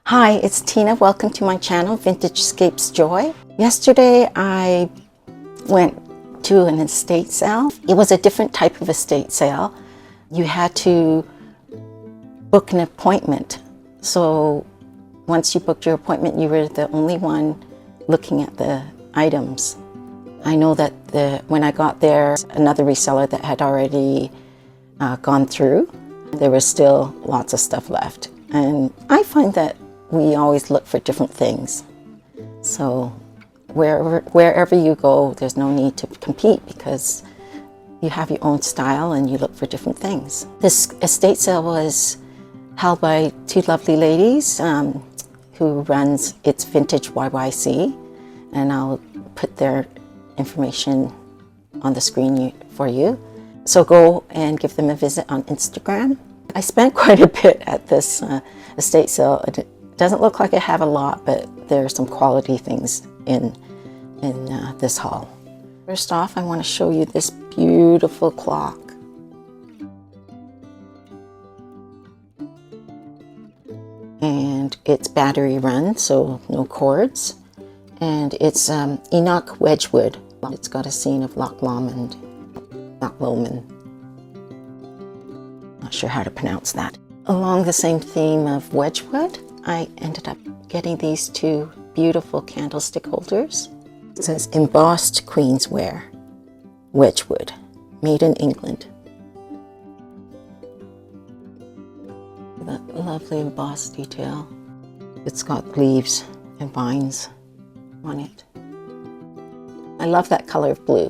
Hi, it's Tina. Welcome to my channel, Vintagescapes Joy. Yesterday I went to an estate sale. It was a different type of estate sale. You had to book an appointment. So once you booked your appointment, you were the only one looking at the items. I know that when I got there, another reseller that had already gone through, there was still lots of stuff left. And I find that we always look for different things. So wherever you go, there's no need to compete because you have your own style and you look for different things. This estate sale was held by two lovely ladies who runs It's Vintage YYC, and I'll put their information on the screen for you. So go and give them a visit on Instagram. I spent quite a bit at this estate sale. It doesn't look like I have a lot, but there are some quality things in this haul. First off, I want to show you this beautiful clock. And it's battery run, so no cords. And it's Enoch Wedgewood. It's got a scene of Loch Lomond. Not sure how to pronounce that. Along the same theme of Wedgewood, I ended up getting these two beautiful candlestick holders. It says embossed Queensware, Wedgewood, made in England. That lovely embossed detail. It's got leaves and vines on it. I love that color of blue.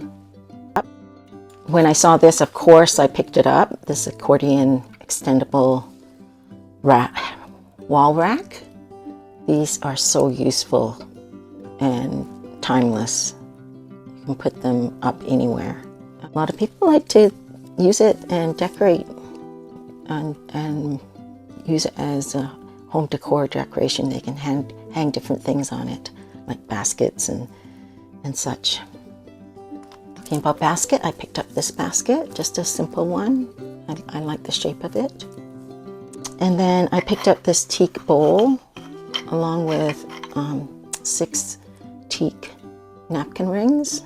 When I saw this, of course, I picked it up. This accordion extendable wall rack. These are so useful and timeless. You can put them up anywhere. A lot of people like to use it and decorate and use it as a home decor decoration. They can hang different things on it, like baskets and such. Talking about basket, I picked up this basket, just a simple one. I like the shape of it. And then I picked up this teak bowl along with 6 teak napkin rings.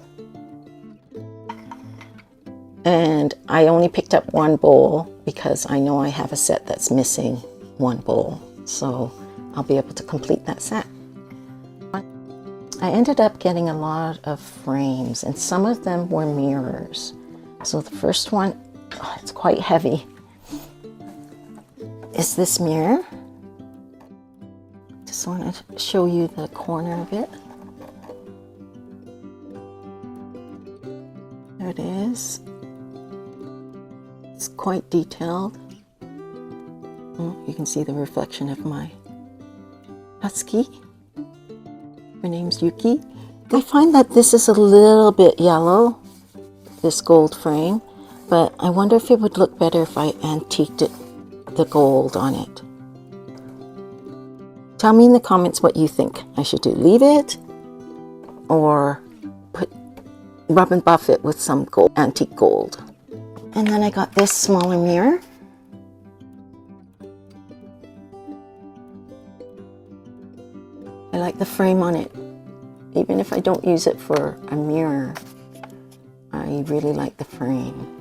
And I only picked up one bowl because I know I have a set that's missing one bowl. So I'll be able to complete that set. I ended up getting a lot of frames, and some of them were mirrors. So the first one, it's quite heavy, is this mirror. Just want to show you the corner of it. There it is. It's quite detailed. You can see the reflection of my husky. Her name's Yuki. I find that this is a little bit yellow, this gold frame, but I wonder if it would look better if I antiqued it, the gold on it. Tell me in the comments what you think I should do. Leave it or rub and buff it with some gold, antique gold. And then I got this smaller mirror. I like the frame on it. Even if I don't use it for a mirror, I really like the frame.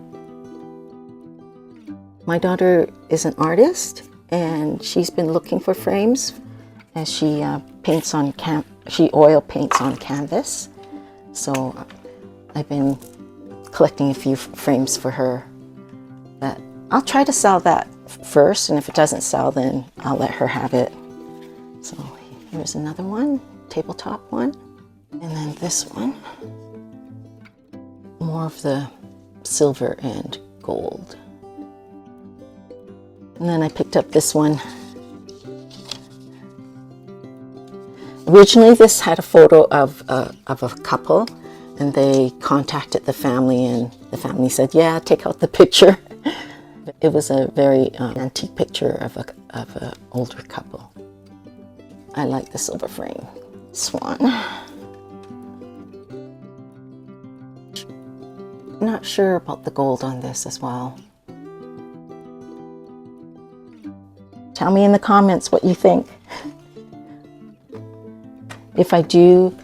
My daughter is an artist and she's been looking for frames as she paints on she oil paints on canvas. So I've been collecting a few frames for her. But I'll try to sell that first, and if it doesn't sell, then I'll let her have it. So here's another one, tabletop one. And then this one, more of the silver and gold. And then I picked up this one. Originally, this had a photo of a couple, and they contacted the family, and the family said, yeah, take out the picture. It was a very antique picture of an older couple. I like the silver frame. Swan. Not sure about the gold on this as well. Tell me in the comments what you think. If I do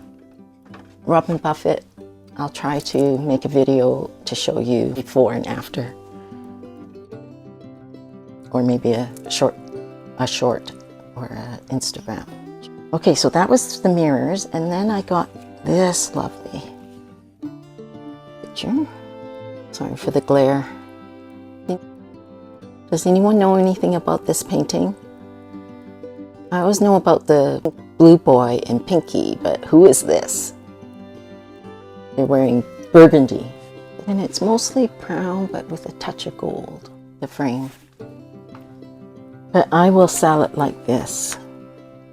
Robin Buffett, I'll try to make a video to show you before and after. Or maybe a short or an Instagram. Okay, so that was the mirrors, and then I got this lovely picture. Sorry for the glare. Does anyone know anything about this painting? I always know about the blue boy and Pinky, but who is this? They're wearing burgundy. And it's mostly brown, but with a touch of gold, the frame. But I will sell it like this,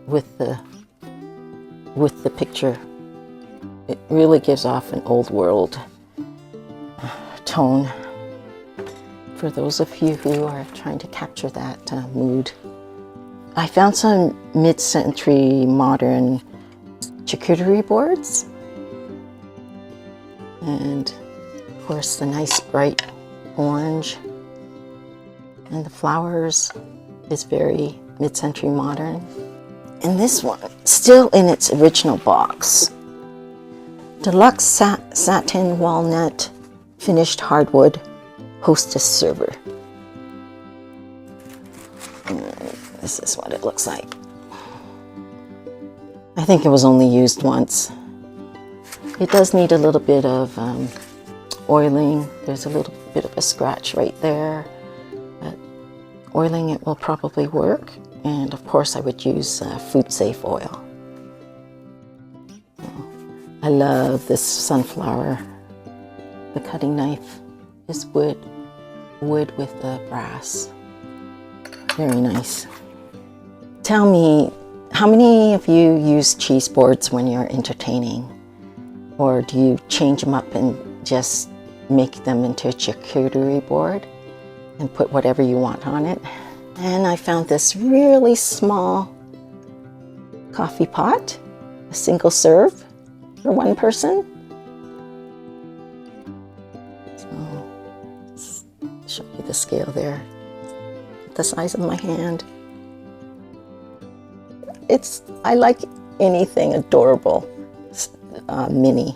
with the picture. It really gives off an old world tone for those of you who are trying to capture that mood. I found some mid-century modern charcuterie boards, and of course the nice bright orange, and the flowers is very mid-century modern. And this one, still in its original box. Deluxe satin walnut finished hardwood hostess server. And this is what it looks like. I think it was only used once. It does need a little bit of oiling. There's a little bit of a scratch right there. But oiling it will probably work. And of course I would use food safe oil. I love this sunflower. The cutting knife is wood with the brass. Very nice. Tell me, how many of you use cheese boards when you're entertaining? Or do you change them up and just make them into a charcuterie board and put whatever you want on it? And I found this really small coffee pot, a single serve for one person. So, let's show you the scale there, the size of my hand. I like anything adorable, mini.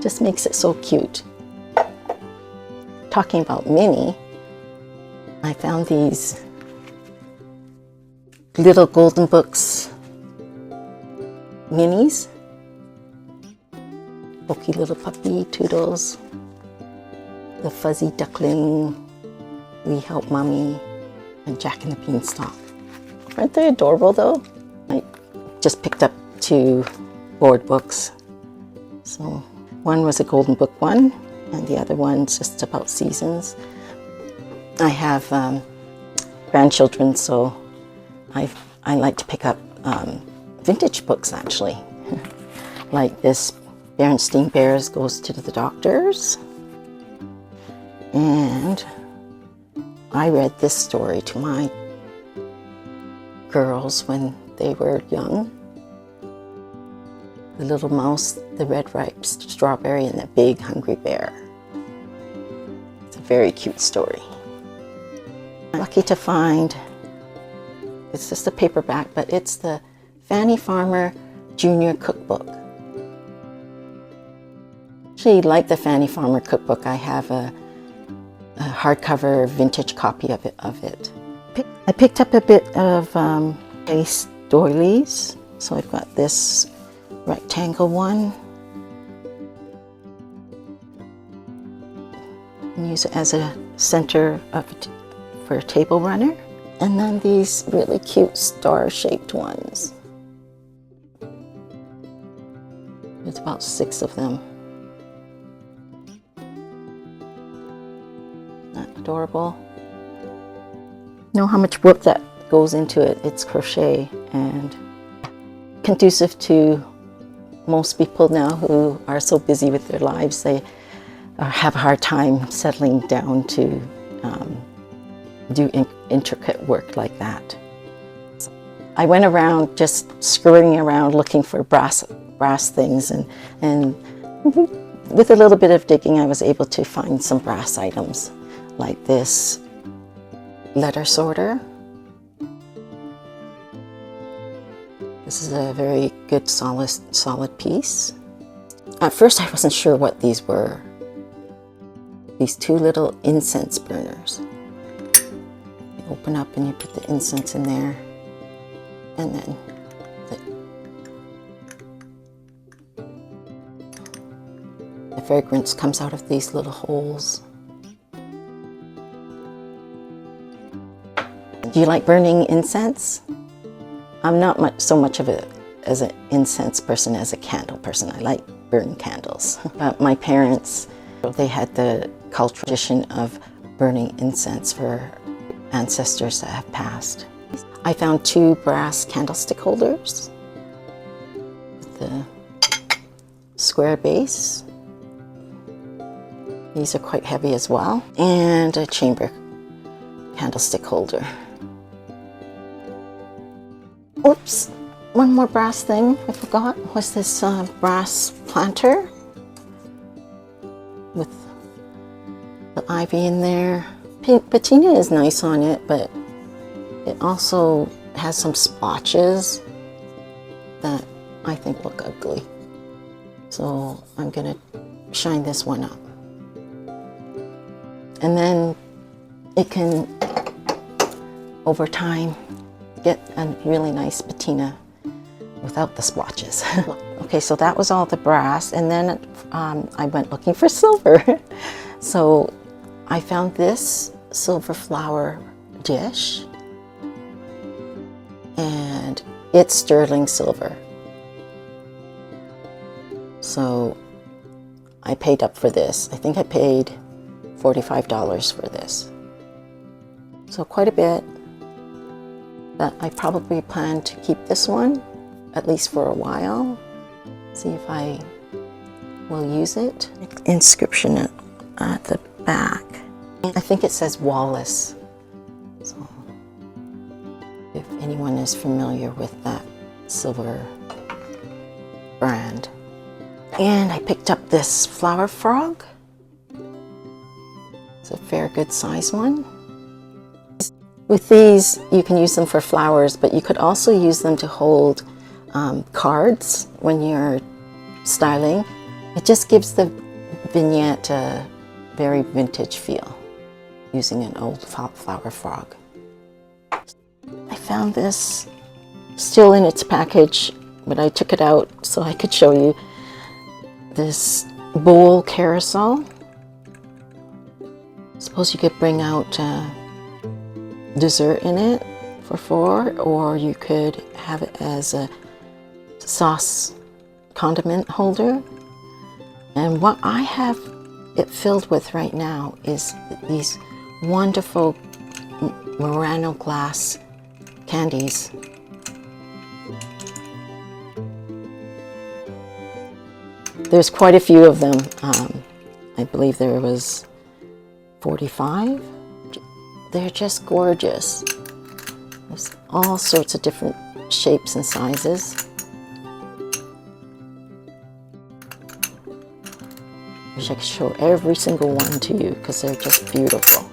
Just makes it so cute. Talking about mini, I found these little Golden Books minis. Pokey little puppy, Toodles, the fuzzy duckling, We Help Mommy, and Jack and the Beanstalk. Aren't they adorable though? I just picked up 2 board books. So one was a Golden Book one, and the other one's just about seasons. I have grandchildren, so I like to pick up vintage books actually. Like this Berenstain Bears Goes to the Doctors. And I read this story to my girls when they were young. The Little Mouse, the Red Ripe Strawberry, and the Big Hungry Bear. It's a very cute story. I'm lucky to find, it's just a paperback, but it's the Fannie Farmer Junior Cookbook. Actually, like the Fannie Farmer Cookbook, I have a hardcover vintage copy of it. I picked up a bit of lace doilies, so I've got this rectangle one. And use it as a center for a table runner. And then these really cute star-shaped ones. There's about 6 of them. Isn't that adorable? know how much work that goes into it. It's crochet and conducive to most people now who are so busy with their lives. They have a hard time settling down to do intricate work like that. I went around just screwing around looking for brass things, and with a little bit of digging I was able to find some brass items like this letter sorter. This is a very good solid piece. At first I wasn't sure what these were. These two little incense burners. You open up and you put the incense in there, and then the fragrance comes out of these little holes. Do you like burning incense? I'm not so much of as an incense person as a candle person. I like burning candles. My parents, they had the cultural tradition of burning incense for ancestors that have passed. I found two brass candlestick holders with the square base. These are quite heavy as well. And a chamber candlestick holder. Oops, one more brass thing I forgot was this brass planter with the ivy in there. Patina is nice on it, but it also has some splotches that I think look ugly. So I'm gonna shine this one up. And then it can, over time, get a really nice patina without the splotches. Okay, so that was all the brass, and then I went looking for silver. So I found this silver flower dish, and it's sterling silver. So I paid up for this. I think I paid $45 for this. So quite a bit. But I probably plan to keep this one, at least for a while. See if I will use it. Inscription at the back. I think it says Wallace. So if anyone is familiar with that silver brand. And I picked up this flower frog. It's a fair good size one. With these, you can use them for flowers, but you could also use them to hold cards when you're styling. It just gives the vignette a very vintage feel, using an old flower frog. I found this still in its package, but I took it out so I could show you this bowl carousel. Suppose you could bring out dessert in it for four, or you could have it as a sauce condiment holder. And what I have it filled with right now is these wonderful Murano glass candies. There's quite a few of them. I believe there was 45. They're just gorgeous. There's all sorts of different shapes and sizes. Wish I could show every single one to you because they're just beautiful.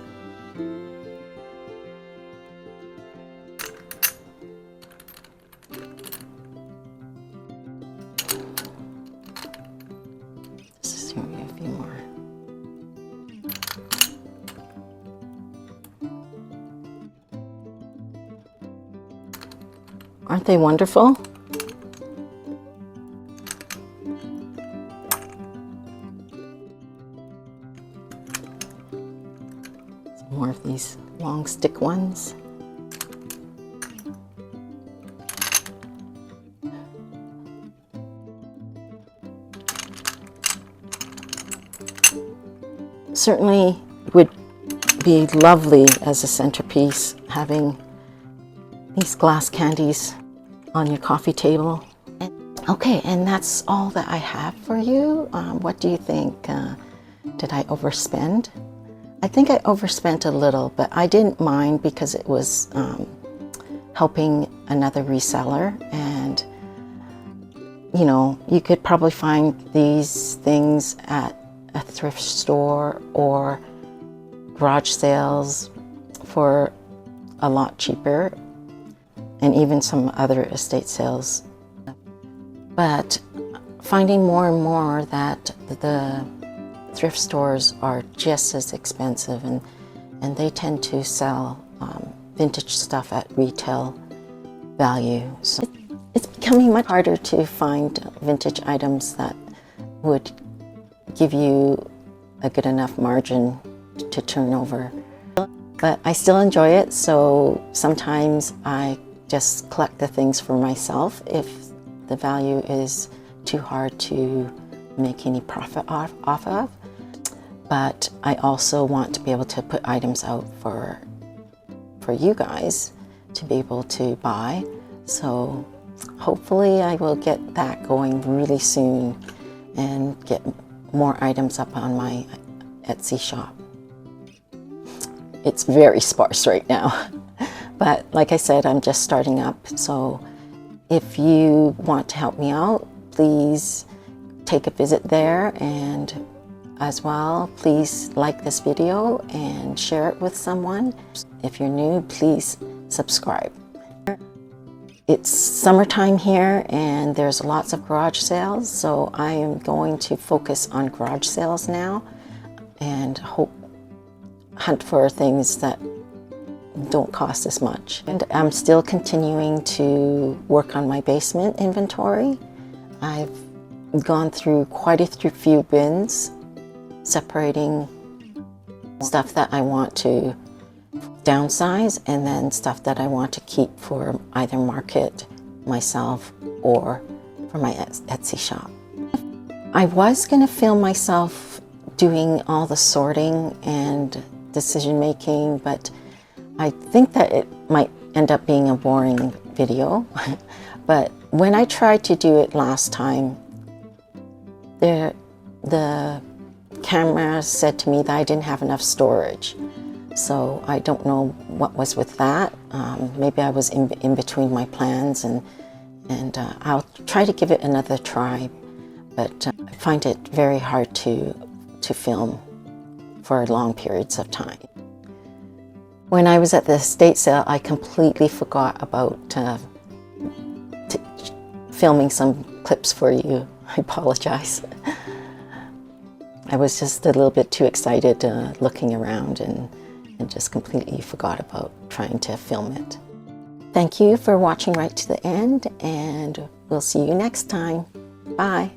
Let's show you a few more. Aren't they wonderful? Some more of these long stick ones. Certainly would be lovely as a centerpiece, having these glass candies on your coffee table. Okay, and that's all that I have for you. What do you think? Did I overspend? I think I overspent a little, but I didn't mind because it was helping another reseller, and you know, you could probably find these things at a thrift store or garage sales for a lot cheaper, and even some other estate sales. But finding more and more that the thrift stores are just as expensive, and they tend to sell vintage stuff at retail value. So it's becoming much harder to find vintage items that would give you a good enough margin to turn over. But I still enjoy it, so sometimes I just collect the things for myself if the value is too hard to make any profit off of. But I also want to be able to put items out for you guys to be able to buy. So hopefully I will get that going really soon and get more items up on my Etsy shop. It's very sparse right now, but like I said, I'm just starting up. So if you want to help me out, please take a visit there, and as well, please like this video and share it with someone. If you're new, please subscribe. It's summertime here and there's lots of garage sales, so I am going to focus on garage sales now and hunt for things that don't cost as much. And I'm still continuing to work on my basement inventory. I've gone through quite a few bins, separating stuff that I want to downsize and then stuff that I want to keep for either market myself or for my Etsy shop. I was going to film myself doing all the sorting and decision making, but I think that it might end up being a boring video. But when I tried to do it last time, the camera said to me that I didn't have enough storage. So I don't know what was with that. Maybe I was in between my plans, and I'll try to give it another try. But I find it very hard to film for long periods of time. When I was at the estate sale, I completely forgot about filming some clips for you. I apologize. I was just a little bit too excited looking around and just completely forgot about trying to film it. Thank you for watching right to the end, and we'll see you next time. Bye.